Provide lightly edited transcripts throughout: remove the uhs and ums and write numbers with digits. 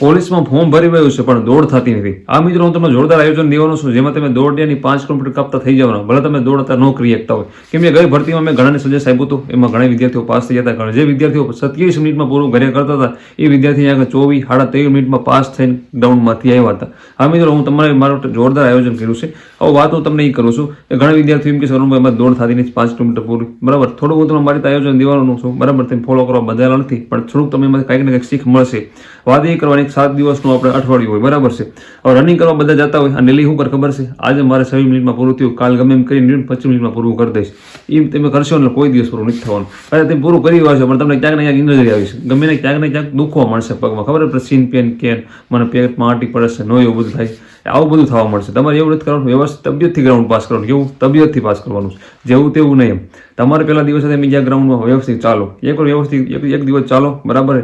પોલીસમાં ફોર્મ ભરી રહ્યું છે પણ દોડ થતી નથી. આ મિત્રો હું તમને જોરદાર આયોજન દેવાનું છું જેમાં તમે દોડની 5 કિલોમીટર કાપતા થઈ જવાના. ભલે તમે દોડતા ન કરી શકતા હોય, કેમ કે ગઈ ભરતીમાં મેં ઘણાને સજેસ્ટ આપ્યું હતું, એમાં ઘણા વિદ્યાર્થીઓ પાસ થઈ જતા. જે વિદ્યાર્થીઓ 27 મિનિટમાં પૂરું ઘરે કરતા હતા એ વિદ્યાર્થી આગળ 24 સાડા 23 મિનિટમાં પાસ થઈને ગ્રાઉન્ડમાંથી આવ્યા હતા. હા મિત્રો, હું તમારે મારું જોરદાર આયોજન કર્યું છે. હવે વાત હું તમને એ કરું છું કે ઘણા વિદ્યાર્થીઓ એમ કે સર એમાં દોડ થતી નથી 5 કિલોમીટર પૂરી, બરાબર. થોડું હું તમને મારી આયોજન દેવાનું છું, બરાબર. તમે ફોલો કરવા બધાયેલા નથી, પણ થોડુંક તમે એમાં કંઈક ને કંઈક શીખ મળશે. વાત એ કરવાની 7 દિવસનું આપણે અઠવાડિયું હોય, બરાબર છે. હવે રનિંગ કરવા બધા જતા હોય અને ડેલી શું કરે ખબર છે? આજે મારે 26 મિનિટમાં પૂરું થયું, કાલ ગમે એમ કરીને 25 મિનિટમાં પૂરું કરી દઈશ. એમ તમે કરશો એટલે કોઈ દિવસ પૂરું નથી થવાનું. અરે તમે પૂરું કરી આવશો પણ તમને ક્યાંક ને ક્યાંક ઇન્જરી આવી છે, ગમે ને ક્યાંક દુખવા મળશે પગમાં, ખબર છે? સીન પેન કે મને પેટમાં આંટી પડે છે, નો એવું બધું થાય, આવું બધું થવા મળશે. તમારે એવું નથી કરવાનું, વ્યવસ્થિત તબિયતથી ગ્રાઉન્ડ પાસ કરવાનું. કેવું? તબિયતથી પાસ કરવાનું, જેવું તેવું નહીં. એમ તમારે પહેલા દિવસે તમે જ્યાં ગ્રાઉન્ડમાં વ્યવસ્થિત ચાલો, એકવાર વ્યવસ્થિત એક દિવસ ચાલો, બરાબર.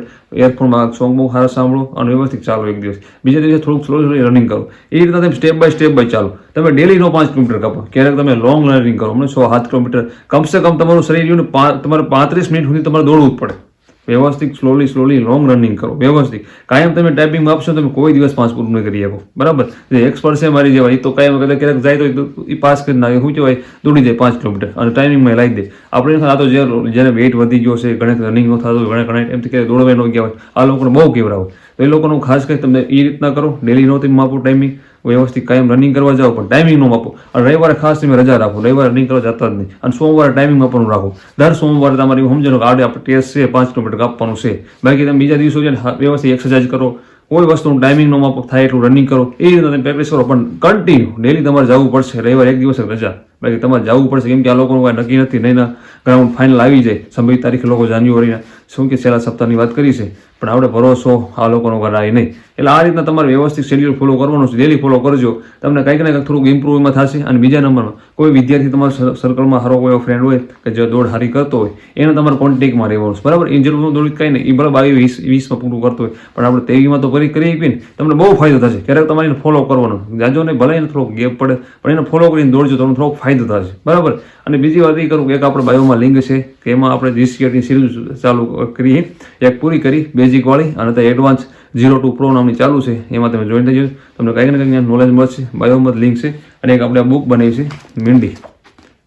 એરફોનમાં સોંગ બહુ સારા સાંભળો અને વ્યવસ્થિત ચાલો એક દિવસ. બીજા દિવસે થોડુંક સ્લો રનિંગ કરો. એ રીતે તમે સ્ટેપ બાય ચાલો. તમે ડેલી નો 5 કિલોમીટર કાપો, ક્યારેક તમે લોંગ રનિંગ કરો, મને 6-7 કિલોમીટર. કમસે કમ તમારું શરીર તમારે 35 મિનિટ સુધી તમારે દોડવું જ પડે. વ્યવસ્થિત સ્લોલી લોંગ રનિંગ કરો, વ્યવસ્થિત. કાયમ તમે ટાઈપિંગ આપશો તમે કોઈ દિવસ 5 પૂરું નહીં કરી શકો, બરાબર. જે એક્સપર્ટ છે મારી જેવા, એ તો કાયમ ક્યારેક જાય તો એ પાસ કરી નાખે, શું કહેવાય, દોડી જાય 5 કિલોમીટર અને ટાઈમિંગમાં લાવી દે. આપણે આ તો જેને વેઇટ વધી ગયો છે, ઘણા રનિંગ ન થતું હોય, ઘણા એમથી ક્યારેક દોડવા ન ગયા હોય, આ લોકોને બહુ કેવરાવે. તો એ લોકોનું ખાસ કરી તમે એ રીતના કરો. ડેલી નો તમે માપો ટાઈમિંગ, વ્યવસ્થિત કાયમ રનિંગ કરવા જાઓ પણ ટાઈમિંગ નો આપો. અને રવિવારે ખાસ તમે રજા રાખો, રવિવારે રનિંગ કરવા જતા જ નહીં. અને સોમવારે ટાઈમિંગ આપવાનું રાખો. દર સોમવારે તમારે સમજો કે આપણે ટેસ્ટ છે 5 કિલોમીટર કાપવાનું છે, બાકી તમે બીજા દિવસો વ્યવસ્થિત એક્સરસાઇઝ કરો, કોઈ વસ્તુનું ટાઈમિંગ નો માપો, થાય એટલું રનિંગ કરો, એ રીતે તમે પ્રેક્ટિસ કરો. પણ કન્ટિન્યુ ડેલી તમારે જવું પડશે. રવિવારે એક દિવસ રજા, બાકી તમારે જવું પડશે. કેમ કે આ લોકોનું કાંઈ નક્કી નથી, નહીં ગ્રાઉન્ડ ફાઇનલ આવી જાય 26 તારીખે લોકો જાન્યુઆરીના શું કે છેલ્લા સપ્તાહની વાત કરી છે, પણ આપણે ભરોસો આ લોકોનો કરાય નહીં. એટલે આ રીતના તમારે વ્યવસ્થિત શેડ્યુલ ફોલો કરવાનું છે. ડેલી ફોલો કરજો, તમને કંઈક ને કંઈક થોડુંક ઇમ્પ્રુવમાં થશે. અને બીજા નંબરમાં કોઈ વિદ્યાર્થી તમારા સર્કલમાં સારો કોઈ ફ્રેન્ડ હોય કે જે દોડ સારી કરતો હોય, એને તમારે કોન્ટેક્ટમાં રહેવાનું છે, બરાબર. એ જરૂર દોડ કંઈ નહીં, એ બરાબર 22-20માં પૂરું કરતો હોય, પણ આપણે 23માં તો કરી આપીને તમને બહુ ફાયદો થશે. ક્યારેક તમારે એને ફોલો કરવાનો, જાજો નહીં, ભલે એને થોડોક ગેપ પડે પણ એને ફોલો કરીને દોડજો, તમને થોડોક ફાયદો થશે, બરાબર. અને બીજી વાત એ કરું કે એક આપણે બાયોમાં લિંક છે કે એમાં આપણે જીસીઆરની સિરીઝ ચાલુ કરીએ, એક પૂરી કરી બેઝિક વાળી, અને તે એડવાન્સ 02 પ્રો નામની ચાલુ છે, એમાં તમે જોઈન થઈ જજો. તમને કંઈક ને કંઈક નોલેજ મળશે. બાયોમાં લિંક છે. અને એક આપણે બુક બનાવી છે મીંડી,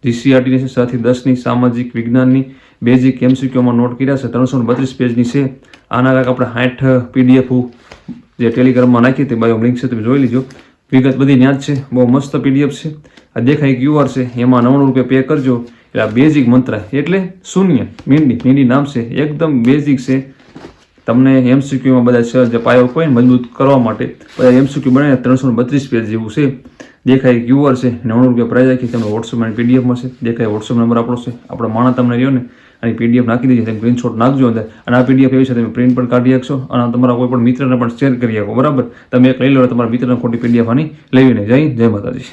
જીસીઆરટીની છે 6 થી 10ની સામાજિક વિજ્ઞાનની બેઝિક એમસીક્યુમાં નોટ કર્યા છે, 332 પેજની છે. આના કાંઈક આપણે 60 પીડીએફ જે ટેલિગ્રામમાં નાખી તે બાયો લિંક છે, તમે જોઈ લીજો. વિગત બધી ત્યાં જ છે, બહુ મસ્ત પીડીએફ છે. આ દેખાય QR છે, એમાં 99 રૂપિયા પે કરજો. એટલે આ બેઝિક મંત્ર એટલે શૂન્ય મીંડી નામ છે, એકદમ બેઝિક છે. તમને એમસીક્યુમાં બધા જે પાયો હોય ને મજબૂત કરવા માટે બધા એમસીક્યુ બનાવીને 332 પેજ જેવું છે. દેખાય QR છે, 99 રૂપિયા પ્રાઇઝ રાખી. તમને વોટ્સઅપમાં PDF મળશે, દેખાય વોટ્સઅપ નંબર આપણો છે, આપણો માણસ તમને રહ્યો ને અને PDF નાખી દેજો, તમે સ્ક્રીનશોટ નાખજો અંદર. અને આ PDF એવી છે તમે પ્રિન્ટ પણ કાઢી શકશો અને તમારા કોઈ પણ મિત્રને પણ શેર કરી શકો, બરાબર. તમે એક લઈ લો, તમારા મિત્રને ખોટી PDF આની લેવી નહીં. જય માતાજી.